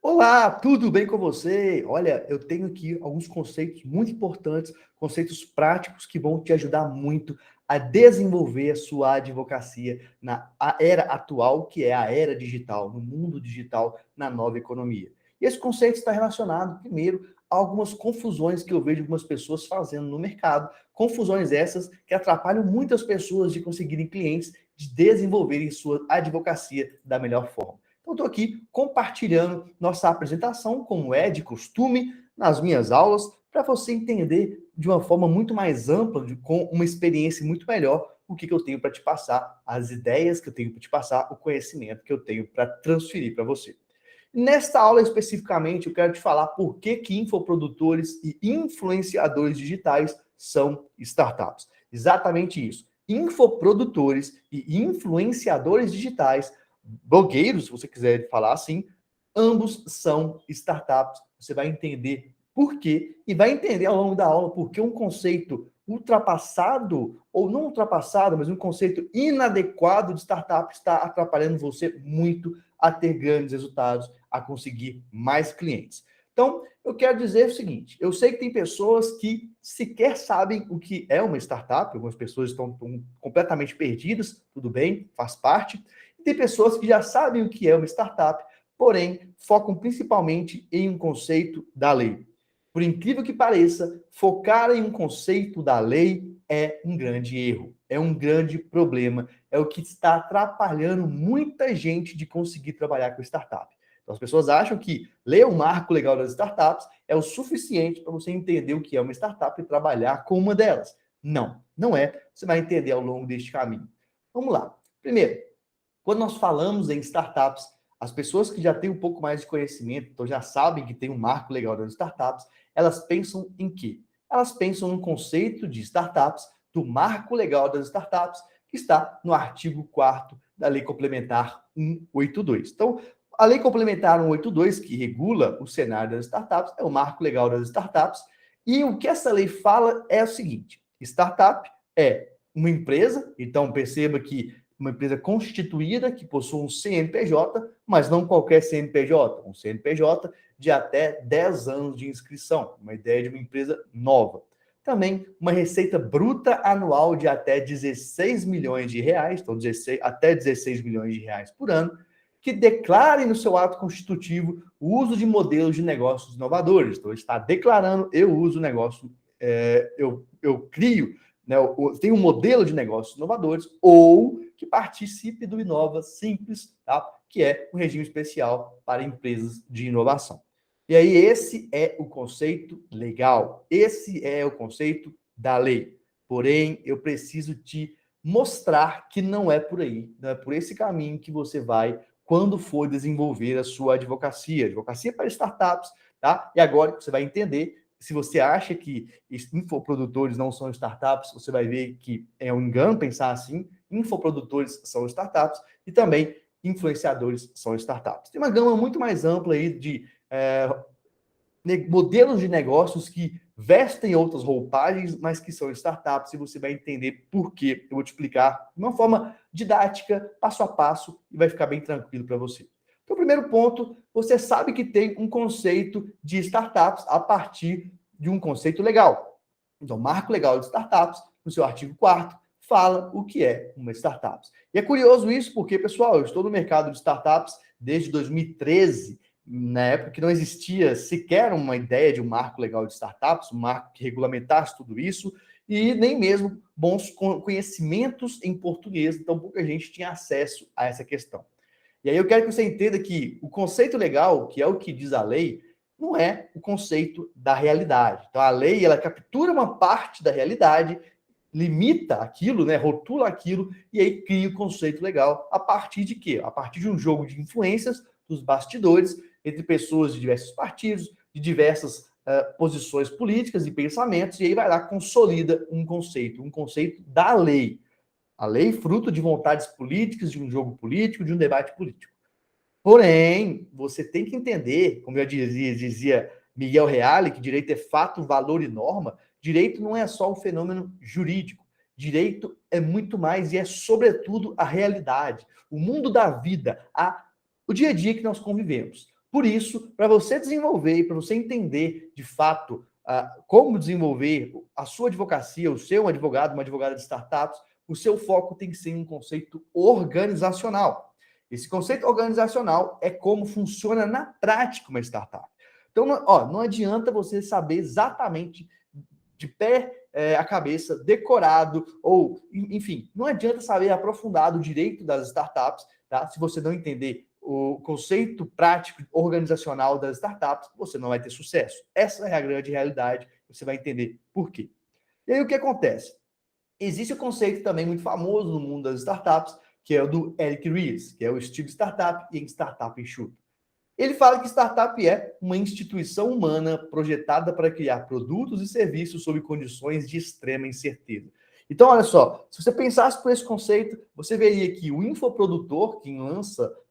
Olá, tudo bem com você? Olha, eu tenho aqui alguns conceitos muito importantes, conceitos práticos que vão te ajudar muito a desenvolver a sua advocacia era atual, que é a era digital, no mundo digital, na nova economia. E esse conceito está relacionado, primeiro, a algumas confusões que eu vejo algumas pessoas fazendo no mercado, confusões essas que atrapalham muitas pessoas de conseguirem clientes, de desenvolverem sua advocacia da melhor forma. Então, estou aqui compartilhando nossa apresentação, como é de costume, nas minhas aulas, para você entender de uma forma muito mais ampla, com uma experiência muito melhor, o que eu tenho para te passar, as ideias que eu tenho para te passar, o conhecimento que eu tenho para transferir para você. Nesta aula especificamente, eu quero te falar por que infoprodutores e influenciadores digitais são startups. Exatamente isso. Infoprodutores e influenciadores digitais, blogueiros, se você quiser falar assim, ambos são startups. Você vai entender por quê e vai entender ao longo da aula por que um conceito ultrapassado, ou não ultrapassado, mas um conceito inadequado de startup está atrapalhando você muito a ter grandes resultados, a conseguir mais clientes. Então, eu quero dizer o seguinte, eu sei que tem pessoas que sequer sabem o que é uma startup, algumas pessoas estão completamente perdidas, tudo bem, faz parte, e tem pessoas que já sabem o que é uma startup, porém, focam principalmente em um conceito da lei. Por incrível que pareça, focar em um conceito da lei é um grande erro, é um grande problema, é o que está atrapalhando muita gente de conseguir trabalhar com startup. Então, as pessoas acham que ler o marco legal das startups é o suficiente para você entender o que é uma startup e trabalhar com uma delas. Não, não é. Você vai entender ao longo deste caminho. Vamos lá. Primeiro, quando nós falamos em startups, as pessoas que já têm um pouco mais de conhecimento, então já sabem que tem um marco legal das startups, elas pensam em quê? Elas pensam no conceito de startups, do marco legal das startups, que está no artigo 4º da Lei Complementar 182. Então, a Lei Complementar 182, que regula o cenário das startups, é o marco legal das startups, e o que essa lei fala é o seguinte: startup é uma empresa, então perceba que uma empresa constituída que possui um CNPJ, mas não qualquer CNPJ, um CNPJ de até 10 anos de inscrição, uma ideia de uma empresa nova. Também uma receita bruta anual de até 16 milhões de reais, então até 16 milhões de reais por ano, que declare no seu ato constitutivo o uso de modelos de negócios inovadores. Então, está declarando, eu uso negócio, eu crio, né, eu tenho um modelo de negócios inovadores, ou que participe do Inova Simples, tá? Que é um regime especial para empresas de inovação. E aí, esse é o conceito legal, esse é o conceito da lei. Porém, eu preciso te mostrar que não é por aí, não é por esse caminho que você vai quando for desenvolver a sua advocacia para startups, tá? E agora você vai entender, se você acha que infoprodutores não são startups, você vai ver que é um engano pensar assim, infoprodutores são startups e também influenciadores são startups. Tem uma gama muito mais ampla aí de modelos de negócios que vestem outras roupagens, mas que são startups, e você vai entender por quê. Eu vou te explicar de uma forma didática, passo a passo, e vai ficar bem tranquilo para você. Então, primeiro ponto, você sabe que tem um conceito de startups a partir de um conceito legal. Então, marco legal de startups, no seu artigo 4º, fala o que é uma startup. E é curioso isso porque, pessoal, eu estou no mercado de startups desde 2013, na época que não existia sequer uma ideia de um marco legal de startups, um marco que regulamentasse tudo isso, e nem mesmo bons conhecimentos em português, então pouca gente tinha acesso a essa questão. E aí eu quero que você entenda que o conceito legal, que é o que diz a lei, não é o conceito da realidade. Então a lei, ela captura uma parte da realidade, limita aquilo, né, rotula aquilo, e aí cria o conceito legal a partir de quê? A partir de um jogo de influências dos bastidores entre pessoas de diversos partidos, de diversas posições políticas e pensamentos, e aí vai lá, consolida um conceito da lei. A lei fruto de vontades políticas, de um jogo político, de um debate político. Porém, você tem que entender, como eu dizia Miguel Reale, que direito é fato, valor e norma. Direito não é só um fenômeno jurídico. Direito é muito mais e é, sobretudo, a realidade, o mundo da vida, o dia a dia que nós convivemos. Por isso, para você desenvolver, para você entender de fato como desenvolver a sua advocacia, o seu advogado, uma advogada de startups, o seu foco tem que ser um conceito organizacional. Esse conceito organizacional é como funciona na prática uma startup. Então, não adianta você saber exatamente de pé a cabeça, decorado, ou, enfim, não adianta saber aprofundado o direito das startups, tá? Se você não entender o conceito prático organizacional das startups, você não vai ter sucesso. Essa é a grande realidade, você vai entender por quê. E aí o que acontece? Existe o conceito também muito famoso no mundo das startups, que é o do Eric Ries, que é o estilo startup e startup enxuta. Ele fala que startup é uma instituição humana projetada para criar produtos e serviços sob condições de extrema incerteza. Então, olha só, se você pensasse por esse conceito, você veria que o infoprodutor, que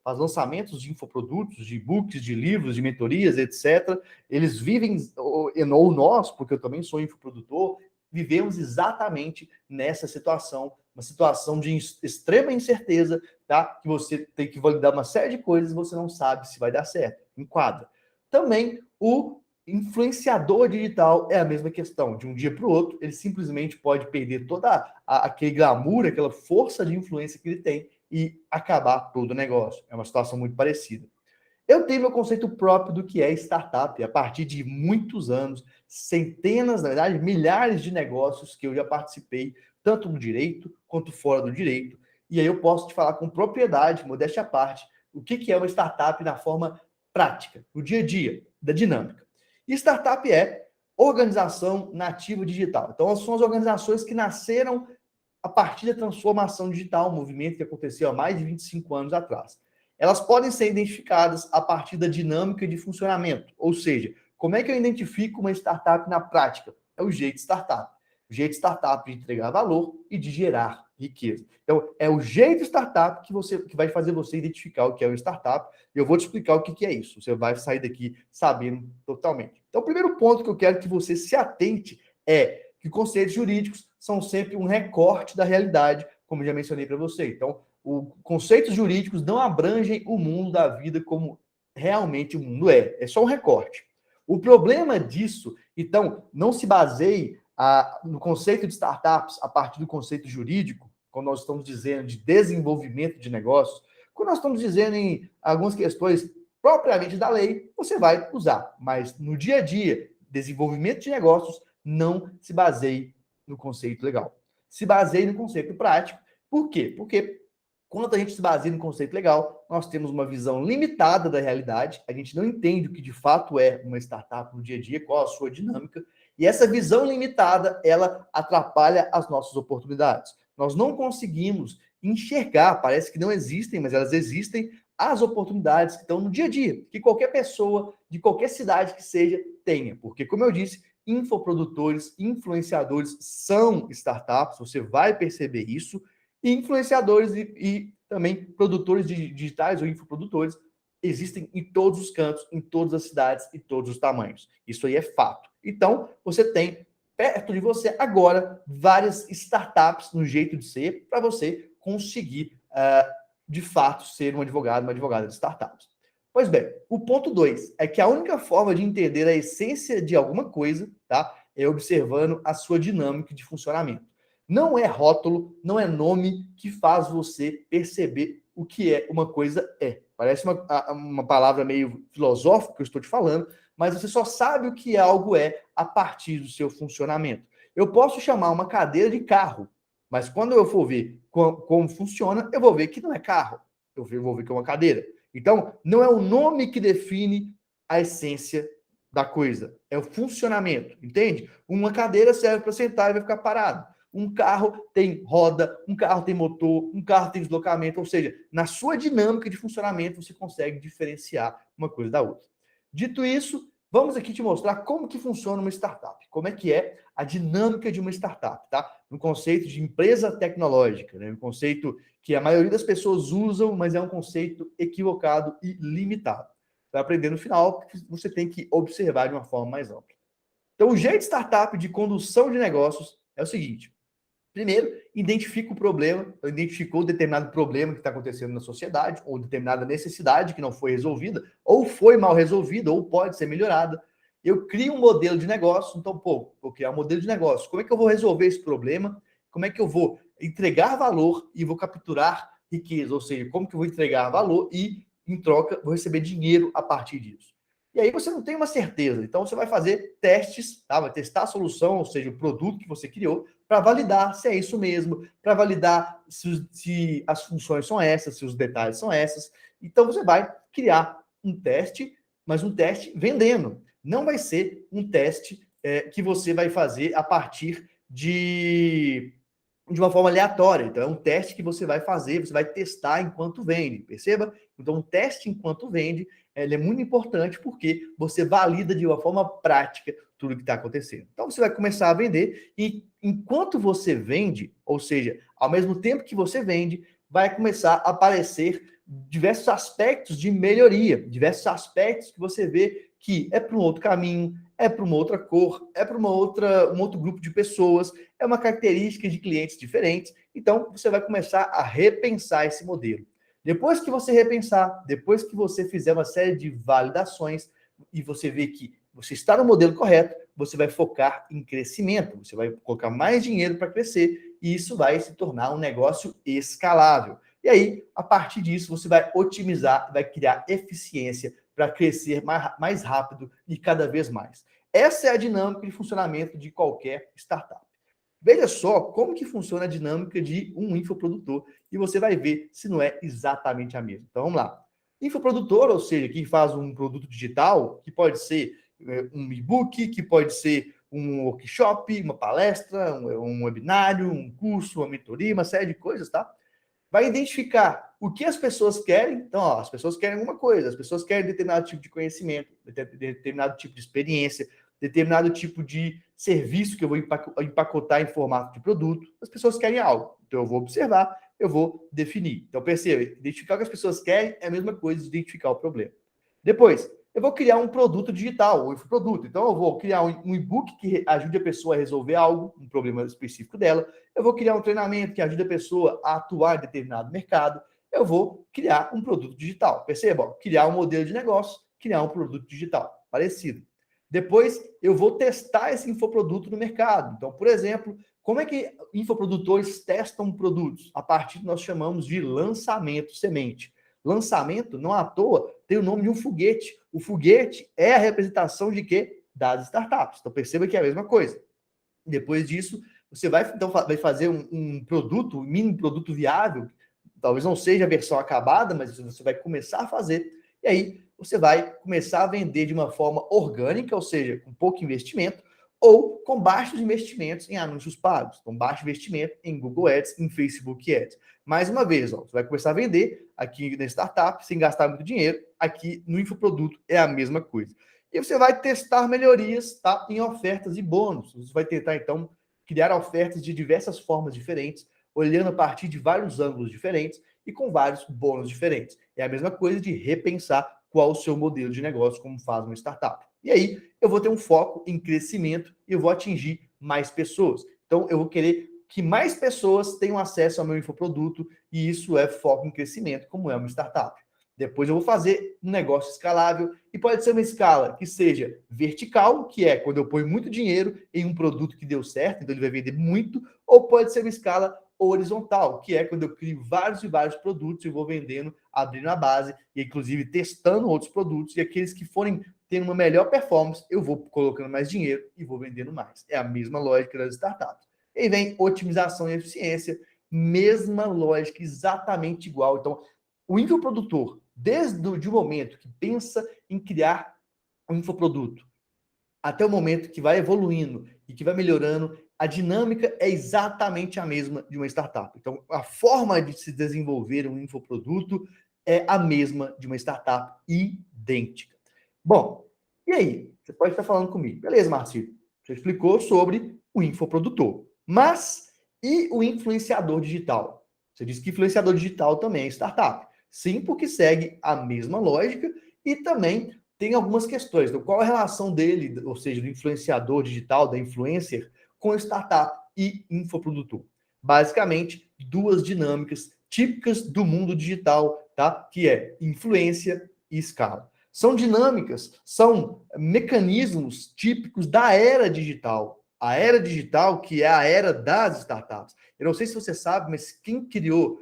faz lançamentos de infoprodutos, de e-books, de livros, de mentorias, etc., eles vivem, ou nós, porque eu também sou infoprodutor, vivemos exatamente nessa situação, uma situação de extrema incerteza, tá? Que você tem que validar uma série de coisas e você não sabe se vai dar certo. Enquadra. Também o influenciador digital é a mesma questão. De um dia para o outro, ele simplesmente pode perder toda aquele glamour, aquela força de influência que ele tem e acabar todo o negócio. É uma situação muito parecida. Eu tenho meu conceito próprio do que é startup, a partir de muitos anos, centenas, na verdade, milhares de negócios que eu já participei, tanto no direito quanto fora do direito. E aí eu posso te falar com propriedade, modéstia à parte, o que é uma startup na forma prática, no dia a dia, da dinâmica. E startup é organização nativa digital. Então, são as organizações que nasceram a partir da transformação digital, um movimento que aconteceu há mais de 25 anos atrás. Elas podem ser identificadas a partir da dinâmica de funcionamento, ou seja, como é que eu identifico uma startup na prática? É o jeito startup. O jeito startup de entregar valor e de gerar riqueza. Então, é o jeito startup que vai fazer você identificar o que é uma startup. E eu vou te explicar o que é isso. Você vai sair daqui sabendo totalmente. Então, o primeiro ponto que eu quero que você se atente é que conceitos jurídicos são sempre um recorte da realidade, como já mencionei para você. Então, os conceitos jurídicos não abrangem o mundo da vida como realmente o mundo é. É só um recorte. O problema disso, então, não se baseie no conceito de startups a partir do conceito jurídico, quando nós estamos dizendo de desenvolvimento de negócios, quando nós estamos dizendo em algumas questões propriamente da lei, você vai usar. Mas no dia a dia, desenvolvimento de negócios, não se baseie no conceito legal. Se baseie no conceito prático. Por quê? Porque quando a gente se baseia no conceito legal, nós temos uma visão limitada da realidade, a gente não entende o que de fato é uma startup no dia a dia, qual a sua dinâmica, e essa visão limitada, ela atrapalha as nossas oportunidades. Nós não conseguimos enxergar, parece que não existem, mas elas existem, as oportunidades que estão no dia a dia, que qualquer pessoa, de qualquer cidade que seja, tenha. Porque, como eu disse, infoprodutores, influenciadores são startups, você vai perceber isso, e influenciadores e também produtores digitais ou infoprodutores existem em todos os cantos, em todas as cidades e todos os tamanhos. Isso aí é fato. Então, você tem perto de você agora várias startups no jeito de ser para você conseguir, de fato, ser um advogado, uma advogada de startups. Pois bem, o ponto 2 é que a única forma de entender a essência de alguma coisa, tá, é observando a sua dinâmica de funcionamento. Não é rótulo, não é nome que faz você perceber o que é uma coisa é. Parece uma palavra meio filosófica que eu estou te falando, mas você só sabe o que algo é a partir do seu funcionamento. Eu posso chamar uma cadeira de carro, mas quando eu for ver como funciona, eu vou ver que não é carro. Eu vou ver que é uma cadeira. Então, não é o nome que define a essência da coisa, é o funcionamento, entende? Uma cadeira serve para sentar e vai ficar parado. Um carro tem roda, um carro tem motor, um carro tem deslocamento, ou seja, na sua dinâmica de funcionamento você consegue diferenciar uma coisa da outra. Dito isso, vamos aqui te mostrar como que funciona uma startup, como é que é a dinâmica de uma startup, tá? No conceito de empresa tecnológica, né? Um conceito que a maioria das pessoas usam, mas é um conceito equivocado e limitado. Vai aprender no final, porque você tem que observar de uma forma mais ampla. Então, o jeito startup de condução de negócios é o seguinte: Primeiro, identifica o problema, identificou determinado problema que está acontecendo na sociedade, ou determinada necessidade que não foi resolvida, ou foi mal resolvida, ou pode ser melhorada. Eu crio um modelo de negócio, então, vou criar um modelo de negócio. Como é que eu vou resolver esse problema? Como é que eu vou entregar valor e vou capturar riqueza? Ou seja, como que eu vou entregar valor e, em troca, vou receber dinheiro a partir disso? E aí você não tem uma certeza. Então, você vai fazer testes, tá? Vai testar a solução, ou seja, o produto que você criou, para validar se é isso mesmo, para validar se as funções são essas, se os detalhes são essas. Então, você vai criar um teste, mas um teste vendendo. Não vai ser um teste que você vai fazer a partir de uma forma aleatória. Então, é um teste que você vai fazer, você vai testar enquanto vende, perceba? Então, um teste enquanto vende, ele é muito importante porque você valida de uma forma prática tudo que está acontecendo. Então, você vai começar a vender e enquanto você vende, ou seja, ao mesmo tempo que você vende, vai começar a aparecer diversos aspectos de melhoria, diversos aspectos que você vê que é para um outro caminho, é para uma outra cor, é para um outro grupo de pessoas, é uma característica de clientes diferentes. Então, você vai começar a repensar esse modelo. Depois que você repensar, depois que você fizer uma série de validações e você vê que você está no modelo correto, você vai focar em crescimento, você vai colocar mais dinheiro para crescer e isso vai se tornar um negócio escalável. E aí, a partir disso, você vai otimizar, vai criar eficiência para crescer mais rápido e cada vez mais. Essa é a dinâmica de funcionamento de qualquer startup. Veja só como que funciona a dinâmica de um infoprodutor e você vai ver se não é exatamente a mesma. Então vamos lá. Infoprodutor, ou seja, quem faz um produto digital, que pode ser um e-book, que pode ser um workshop, uma palestra, um webinário, um curso, uma mentoria, uma série de coisas, tá? Vai identificar o que as pessoas querem. Então, as pessoas querem alguma coisa, as pessoas querem determinado tipo de conhecimento, determinado tipo de experiência, determinado tipo de serviço que eu vou empacotar em formato de produto. As pessoas querem algo. Então, eu vou observar, eu vou definir. Então, perceba, identificar o que as pessoas querem é a mesma coisa de identificar o problema. Depois, eu vou criar um produto digital, um infoproduto. Então, eu vou criar um e-book que ajude a pessoa a resolver algo, um problema específico dela. Eu vou criar um treinamento que ajude a pessoa a atuar em determinado mercado. Eu vou criar um produto digital. Perceba, criar um modelo de negócio, criar um produto digital parecido. Depois, eu vou testar esse infoproduto no mercado. Então, por exemplo, como é que infoprodutores testam produtos? A partir do que nós chamamos de lançamento semente. Lançamento, não à toa, tem o nome de um foguete. O foguete é a representação de quê? Das startups. Então, perceba que é a mesma coisa. Depois disso, você vai, então, vai fazer um produto, um mini produto viável, talvez não seja a versão acabada, mas você vai começar a fazer. E aí, você vai começar a vender de uma forma orgânica, ou seja, com pouco investimento, ou com baixos investimentos em anúncios pagos. Então, baixo investimento em Google Ads, em Facebook Ads. Mais uma vez, você vai começar a vender aqui na startup, sem gastar muito dinheiro. Aqui no infoproduto é a mesma coisa. E você vai testar melhorias, tá, em ofertas e bônus. Você vai tentar, então, criar ofertas de diversas formas diferentes, olhando a partir de vários ângulos diferentes e com vários bônus diferentes. É a mesma coisa de repensar qual o seu modelo de negócio, como faz uma startup. E aí, eu vou ter um foco em crescimento e eu vou atingir mais pessoas. Então, eu vou querer que mais pessoas tenham acesso ao meu infoproduto e isso é foco em crescimento, como é uma startup. Depois eu vou fazer um negócio escalável e pode ser uma escala que seja vertical, que é quando eu ponho muito dinheiro em um produto que deu certo, então ele vai vender muito, ou pode ser uma escala horizontal, que é quando eu crio vários e vários produtos e vou vendendo, abrindo a base e inclusive testando outros produtos e aqueles que forem tendo uma melhor performance, eu vou colocando mais dinheiro e vou vendendo mais. É a mesma lógica das startups. E aí vem otimização e eficiência, mesma lógica, exatamente igual. Então, o infoprodutor, desde o momento que pensa em criar um infoproduto, até o momento que vai evoluindo e que vai melhorando, a dinâmica é exatamente a mesma de uma startup. Então, a forma de se desenvolver um infoproduto é a mesma de uma startup, idêntica. Bom, e aí? Você pode estar falando comigo. Beleza, Marcelo. Você explicou sobre o infoprodutor. Mas e o influenciador digital? Você disse que influenciador digital também é startup. Sim, porque segue a mesma lógica e também tem algumas questões. Então, qual a relação dele, ou seja, do influenciador digital, da influencer, com startup e infoprodutor? Basicamente, duas dinâmicas típicas do mundo digital, tá? Que é influência e escala. São dinâmicas, são mecanismos típicos da era digital. A era digital, que é a era das startups. Eu não sei se você sabe, mas quem criou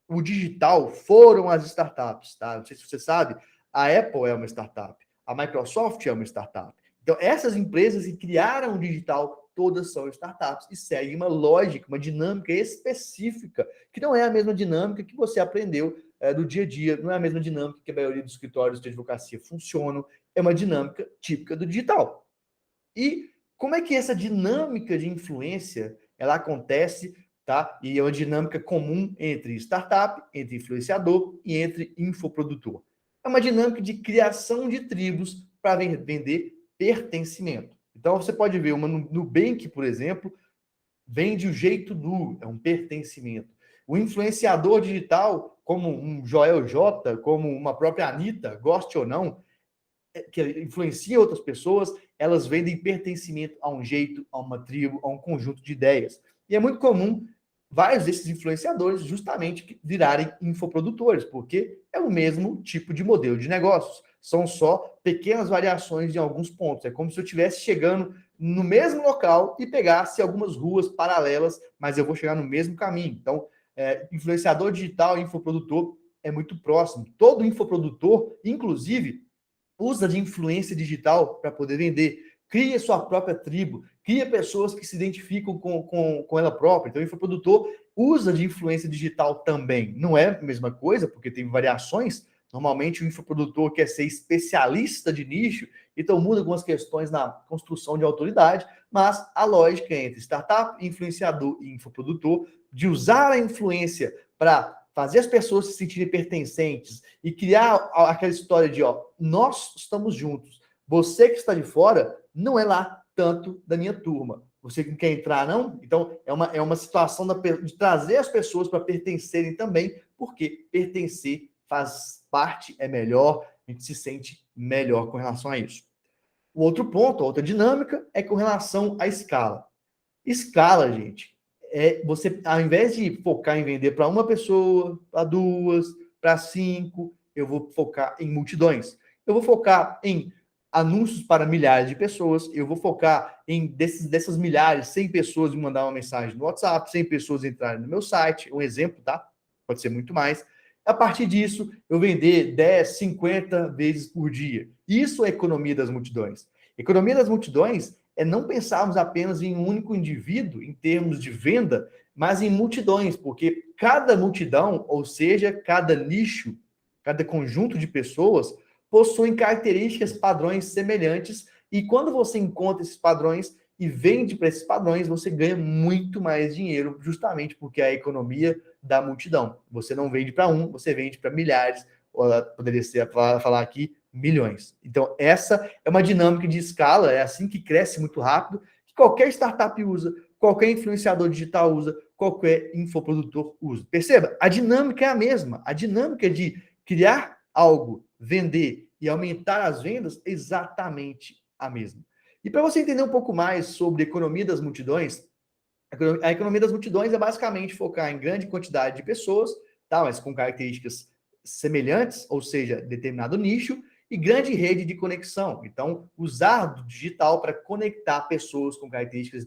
o digital foram as startups, tá? Não sei se você sabe, a Apple é uma startup, a Microsoft é uma startup. Então, essas empresas que criaram o digital, todas são startups e seguem uma lógica, uma dinâmica específica, que não é a mesma dinâmica que você aprendeu do dia a dia, não é a mesma dinâmica que a maioria dos escritórios de advocacia funcionam, é uma dinâmica típica do digital. E como é que essa dinâmica de influência ela acontece, tá? E é uma dinâmica comum entre startup, entre influenciador e entre infoprodutor. É uma dinâmica de criação de tribos para vender pertencimento. Então você pode ver uma Nubank, por exemplo, vende o jeito nu, é um pertencimento. O influenciador digital, como um Joel J, como uma própria Anitta, goste ou não, que influencia outras pessoas, elas vendem pertencimento a um jeito, a uma tribo, a um conjunto de ideias. E é muito comum vários desses influenciadores justamente virarem infoprodutores, porque é o mesmo tipo de modelo de negócios. São só pequenas variações em alguns pontos. É como se eu estivesse chegando no mesmo local e pegasse algumas ruas paralelas, mas eu vou chegar no mesmo caminho. Então, influenciador digital e infoprodutor é muito próximo. Todo infoprodutor, inclusive, usa de influência digital para poder vender, cria sua própria tribo, cria pessoas que se identificam com ela própria. Então, o infoprodutor usa de influência digital também. Não é a mesma coisa, porque tem variações. Normalmente, o infoprodutor quer ser especialista de nicho, então muda algumas questões na construção de autoridade, mas a lógica é entre startup, influenciador e infoprodutor, de usar a influência para fazer as pessoas se sentirem pertencentes e criar aquela história de, ó, nós estamos juntos. Você que está de fora não é lá tanto da minha turma. Você que não quer entrar, não? Então, é uma situação de trazer as pessoas para pertencerem também, porque pertencer faz parte, é melhor, a gente se sente melhor com relação a isso. O outro ponto, a outra dinâmica, é com relação à escala. Escala, gente, você, ao invés de focar em vender para uma pessoa, para duas, para cinco, eu vou focar em multidões. Eu vou focar em anúncios para milhares de pessoas, eu vou focar em dessas milhares, 100 pessoas me mandar uma mensagem no WhatsApp, 100 pessoas entrarem no meu site, um exemplo, tá? Pode ser muito mais. A partir disso, eu vender 10, 50 vezes por dia. Isso é economia das multidões. Economia das multidões é não pensarmos apenas em um único indivíduo em termos de venda, mas em multidões, porque cada multidão, ou seja, cada nicho, cada conjunto de pessoas, possuem características, padrões semelhantes, e quando você encontra esses padrões e vende para esses padrões, você ganha muito mais dinheiro, justamente porque é a economia da multidão. Você não vende para um, você vende para milhares, ou poderia ser falar aqui milhões. Então, essa é uma dinâmica de escala, é assim que cresce muito rápido, que qualquer startup usa, qualquer influenciador digital usa, qualquer infoprodutor usa. Perceba, a dinâmica é a mesma. A dinâmica de criar algo, vender e aumentar as vendas é exatamente a mesma. E para você entender um pouco mais sobre a economia das multidões, a economia das multidões é basicamente focar em grande quantidade de pessoas, tá? Mas com características semelhantes, ou seja, determinado nicho, e grande rede de conexão. Então, usar do digital para conectar pessoas com características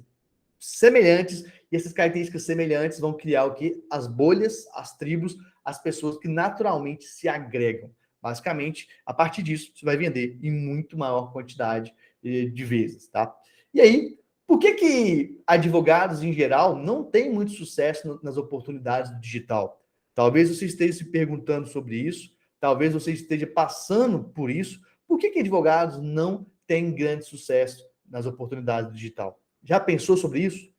semelhantes, e essas características semelhantes vão criar o que? As bolhas, as tribos, as pessoas que naturalmente se agregam. Basicamente, a partir disso, você vai vender em muito maior quantidade de vezes, tá? E aí, por que advogados, em geral, não têm muito sucesso nas oportunidades do digital? Talvez você esteja se perguntando sobre isso, talvez você esteja passando por isso. Por que advogados não têm grande sucesso nas oportunidades do digital? Já pensou sobre isso?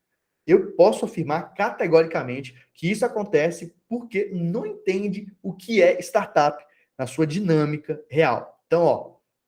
Eu posso afirmar categoricamente que isso acontece porque não entende o que é startup na sua dinâmica real. Então, ó,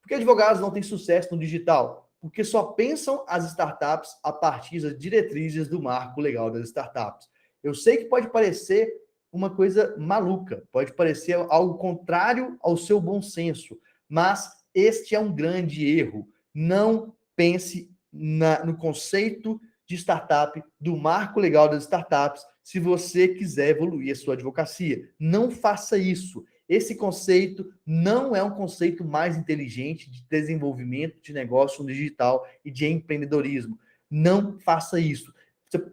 por que advogados não têm sucesso no digital? Porque só pensam as startups a partir das diretrizes do marco legal das startups. Eu sei que pode parecer uma coisa maluca, pode parecer algo contrário ao seu bom senso, mas este é um grande erro. Não pense no conceito de startup, do marco legal das startups, se você quiser evoluir a sua advocacia. Não faça isso. Esse conceito não é um conceito mais inteligente de desenvolvimento de negócio no digital e de empreendedorismo. Não faça isso.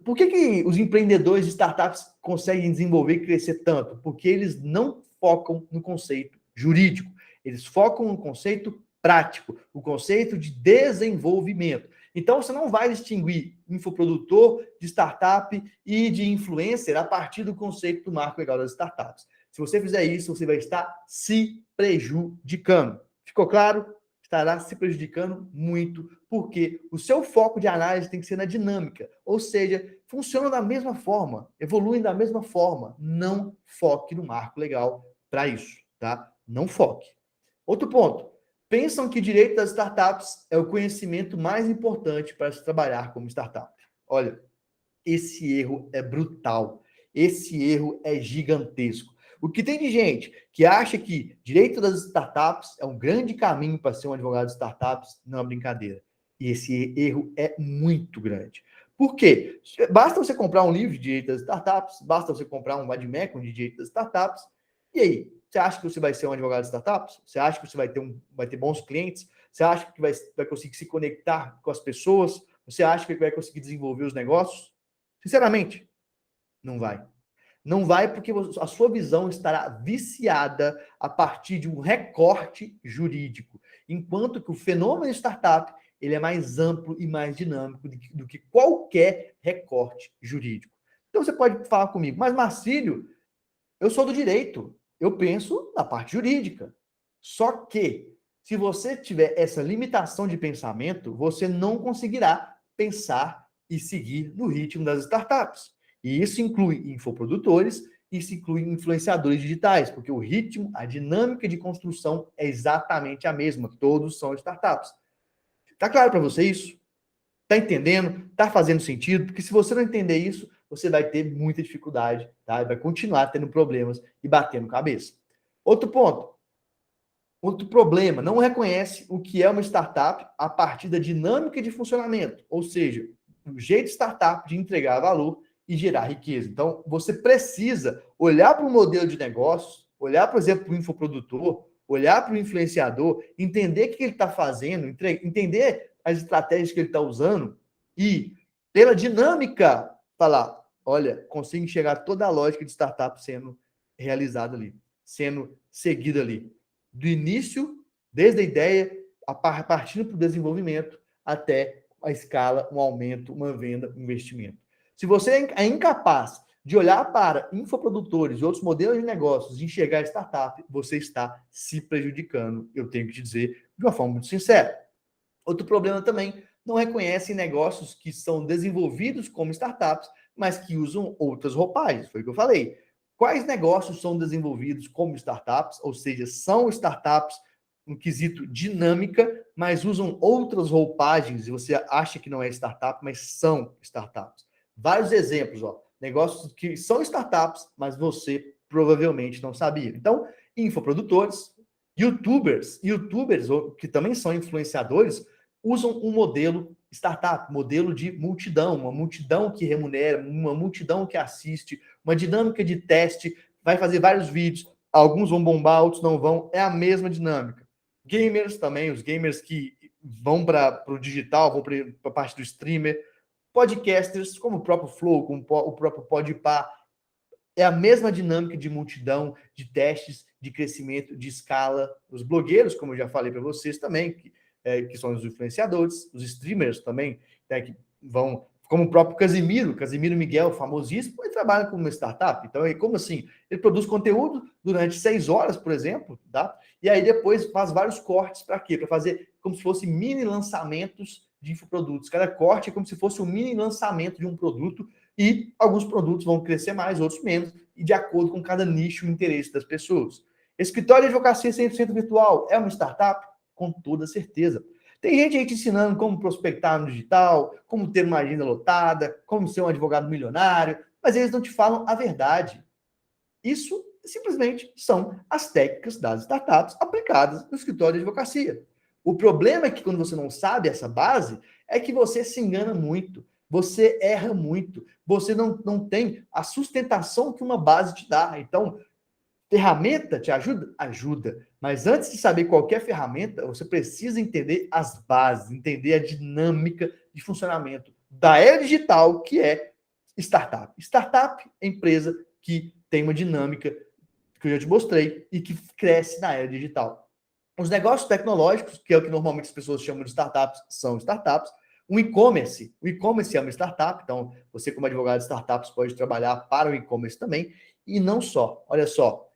Por que os empreendedores de startups conseguem desenvolver e crescer tanto? Porque eles não focam no conceito jurídico. Eles focam no conceito prático, o conceito de desenvolvimento. Então, você não vai distinguir infoprodutor de startup e de influencer a partir do conceito do marco legal das startups. Se você fizer isso, você vai estar se prejudicando. Ficou claro? Estará se prejudicando muito, porque o seu foco de análise tem que ser na dinâmica, ou seja, funciona da mesma forma, evoluem da mesma forma. Não foque no marco legal para isso, tá? Não foque. Outro ponto. Pensam que direito das startups é o conhecimento mais importante para se trabalhar como startup. Olha, esse erro é brutal. Esse erro é gigantesco. O que tem de gente que acha que direito das startups é um grande caminho para ser um advogado de startups, não é uma brincadeira. E esse erro é muito grande. Por quê? Basta você comprar um livro de direito das startups, basta você comprar um vademecum de direito das startups, e aí? Você acha que você vai ser um advogado de startups? Você acha que você vai ter bons clientes? Você acha que vai conseguir se conectar com as pessoas? Você acha que vai conseguir desenvolver os negócios? Sinceramente, não vai. Não vai porque a sua visão estará viciada a partir de um recorte jurídico, enquanto que o fenômeno startup ele é mais amplo e mais dinâmico do que qualquer recorte jurídico. Então você pode falar comigo, mas Marcílio, eu sou do direito, eu penso na parte jurídica. Só que, se você tiver essa limitação de pensamento, você não conseguirá pensar e seguir no ritmo das startups. E isso inclui infoprodutores, isso inclui influenciadores digitais, porque o ritmo, a dinâmica de construção é exatamente a mesma. Todos são startups. Tá claro para você isso? Tá entendendo? Tá fazendo sentido? Porque se você não entender isso, você vai ter muita dificuldade, tá? E vai continuar tendo problemas e batendo cabeça. Outro ponto. Outro problema, não reconhece o que é uma startup a partir da dinâmica de funcionamento, ou seja, o jeito startup de entregar valor e gerar riqueza. Então, você precisa olhar para o modelo de negócios, olhar, por exemplo, para o infoprodutor, olhar para o influenciador, entender o que ele está fazendo, entender as estratégias que ele está usando e, pela dinâmica, falar: olha, consigo enxergar toda a lógica de startup sendo realizada ali, sendo seguida ali do início, desde a ideia, partindo para o desenvolvimento, até a escala, um aumento, uma venda, um investimento. Se você é incapaz de olhar para infoprodutores e outros modelos de negócios e enxergar startup, você está se prejudicando, eu tenho que te dizer de uma forma muito sincera. Outro problema também, não reconhece negócios que são desenvolvidos como startups, mas que usam outras roupagens, foi o que eu falei. Quais negócios são desenvolvidos como startups, ou seja, são startups no quesito dinâmica, mas usam outras roupagens e você acha que não é startup, mas são startups. Vários exemplos, ó, negócios que são startups, mas você provavelmente não sabia. Então, infoprodutores, youtubers que também são influenciadores, usam um modelo startup, modelo de multidão, uma multidão que remunera, uma multidão que assiste, uma dinâmica de teste, vai fazer vários vídeos, alguns vão bombar, outros não vão, é a mesma dinâmica. Gamers também, os gamers que vão para o digital, vão para a parte do streamer, podcasters, como o próprio Flow, como o próprio Podpah, é a mesma dinâmica de multidão, de testes, de crescimento, de escala. Os blogueiros, como eu já falei para vocês também, que são os influenciadores, os streamers também, né, que vão, como o próprio Casimiro Miguel, famosíssimo, ele trabalha com uma startup. Então, como assim? Ele produz conteúdo durante 6 horas, por exemplo, tá? E aí depois faz vários cortes para quê? Para fazer como se fosse mini lançamentos de infoprodutos. Cada corte é como se fosse um mini lançamento de um produto e alguns produtos vão crescer mais, outros menos, e de acordo com cada nicho e interesse das pessoas. Escritório de advocacia 100% virtual é uma startup? Com toda certeza. Tem gente aí te ensinando como prospectar no digital, como ter uma agenda lotada, como ser um advogado milionário, mas eles não te falam a verdade. Isso simplesmente são as técnicas das startups aplicadas no escritório de advocacia. O problema é que quando você não sabe essa base, é que você se engana muito. você erra muito. Você não tem a sustentação que uma base te dá. Então, ferramenta te ajuda? Ajuda. Mas antes de saber qualquer ferramenta, você precisa entender as bases, entender a dinâmica de funcionamento da era digital, que é startup. Startup é empresa que tem uma dinâmica que eu já te mostrei e que cresce na era digital. Os negócios tecnológicos, que é o que normalmente as pessoas chamam de startups, são startups. O e-commerce é uma startup, então você como advogado de startups pode trabalhar para o e-commerce também, e não só. Olha só,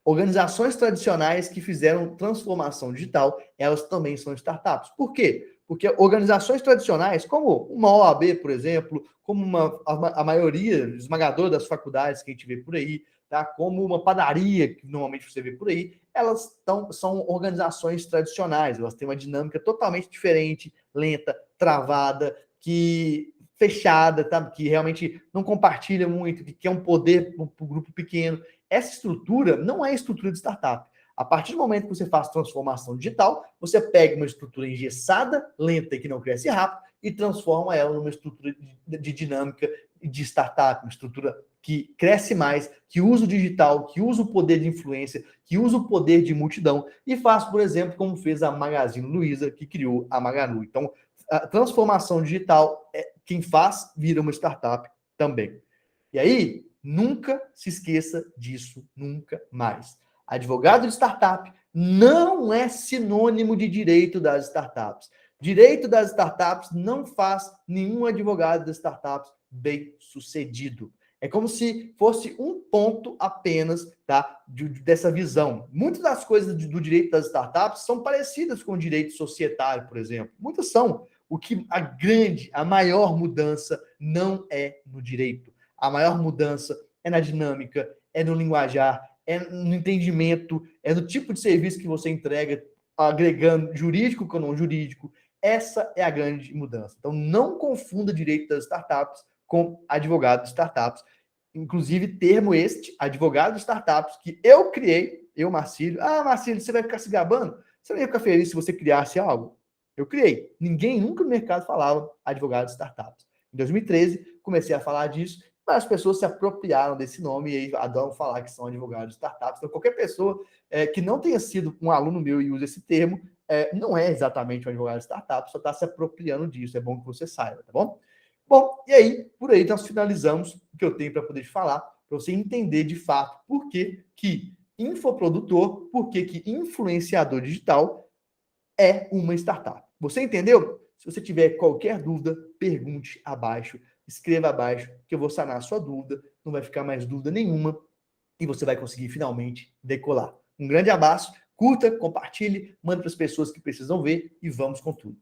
organizações tradicionais que fizeram transformação digital, elas também são startups. Por quê? Porque organizações tradicionais, como uma OAB, por exemplo, como a maioria esmagadora das faculdades que a gente vê por aí, tá? Como uma padaria, que normalmente você vê por aí, são organizações tradicionais, elas têm uma dinâmica totalmente diferente, lenta, travada, que fechada, tá? Que realmente não compartilha muito, que quer um poder para o grupo pequeno. Essa estrutura não é estrutura de startup. A partir do momento que você faz transformação digital, você pega uma estrutura engessada, lenta e que não cresce rápido e transforma ela numa estrutura de dinâmica de startup, uma estrutura que cresce mais, que usa o digital, que usa o poder de influência, que usa o poder de multidão e faz, por exemplo, como fez a Magazine Luiza, que criou a Magalu. Então, a transformação digital, quem faz vira uma startup também. E aí, nunca se esqueça disso, nunca mais. Advogado de startup não é sinônimo de direito das startups. Direito das startups não faz nenhum advogado das startups bem-sucedido. É como se fosse um ponto apenas, tá, dessa visão. Muitas das coisas do direito das startups são parecidas com o direito societário, por exemplo. Muitas são. O que a maior mudança não é no direito. A maior mudança é na dinâmica, é no linguajar, é no entendimento, é no tipo de serviço que você entrega, agregando jurídico com não jurídico. Essa é a grande mudança. Então, não confunda direito das startups com advogado de startups. Inclusive, termo este, advogado de startups, que eu criei, eu, Marcílio. Ah, Marcílio, você vai ficar se gabando? Você não ia ficar feliz se você criasse algo? Eu criei. Ninguém nunca no mercado falava advogado de startups. Em 2013, comecei a falar disso, mas as pessoas se apropriaram desse nome e aí adoram falar que são advogados de startups. Então, qualquer pessoa que não tenha sido um aluno meu e use esse termo, não é exatamente um advogado de startup, só está se apropriando disso. É bom que você saiba, tá bom? Bom, e aí, por aí nós finalizamos o que eu tenho para poder te falar, para você entender de fato por que infoprodutor, por que influenciador digital é uma startup. Você entendeu? Se você tiver qualquer dúvida, pergunte abaixo, escreva abaixo, que eu vou sanar a sua dúvida, não vai ficar mais dúvida nenhuma e você vai conseguir finalmente decolar. Um grande abraço, curta, compartilhe, mande para as pessoas que precisam ver e vamos com tudo.